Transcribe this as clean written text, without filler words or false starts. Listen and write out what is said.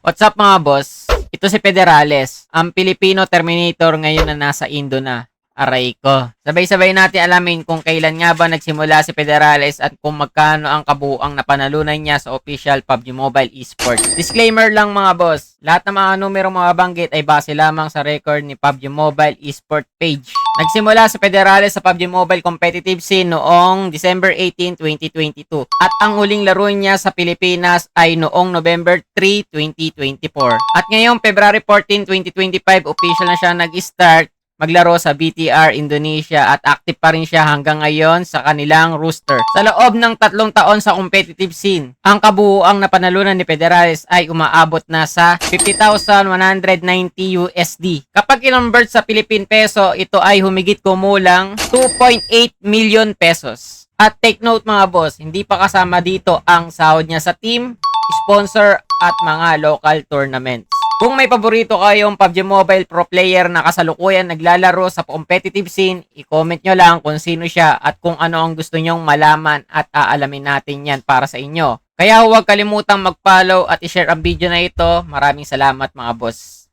What's up mga boss? Ito si Federales, ang Pilipino Terminator ngayon na nasa Indo na. Aray ko. Sabay-sabay natin alamin kung kailan nga ba nagsimula si Federales at kung magkano ang kabuuang napanalunan niya sa official PUBG Mobile Esports. Disclaimer lang mga boss, lahat ng mga numero mababanggit ay base lamang sa record ni PUBG Mobile Esports page. Nagsimula si Federales sa PUBG Mobile competitive scene noong December 18, 2022 at ang huling laro niya sa Pilipinas ay noong November 3, 2024. At ngayong February 14, 2025 official na siya nag-start maglaro sa BTR Indonesia at active pa rin siya hanggang ngayon sa kanilang roster. Sa loob ng 3 taon sa competitive scene, ang kabuuang napanalunan ni Federales ay umaabot na sa 50,190 USD. Kapag kinonvert sa Philippine Peso, ito ay humigit kumulang 2.8 million pesos. At take note mga boss, hindi pa kasama dito ang sahod niya sa team, sponsor at mga local tournaments. Kung may paborito kayong PUBG Mobile pro player na kasalukuyan naglalaro sa competitive scene, i-comment nyo lang kung sino siya at kung ano ang gusto nyong malaman at aalamin natin yan para sa inyo. Kaya huwag kalimutang mag-follow at i-share ang video na ito. Maraming salamat mga boss.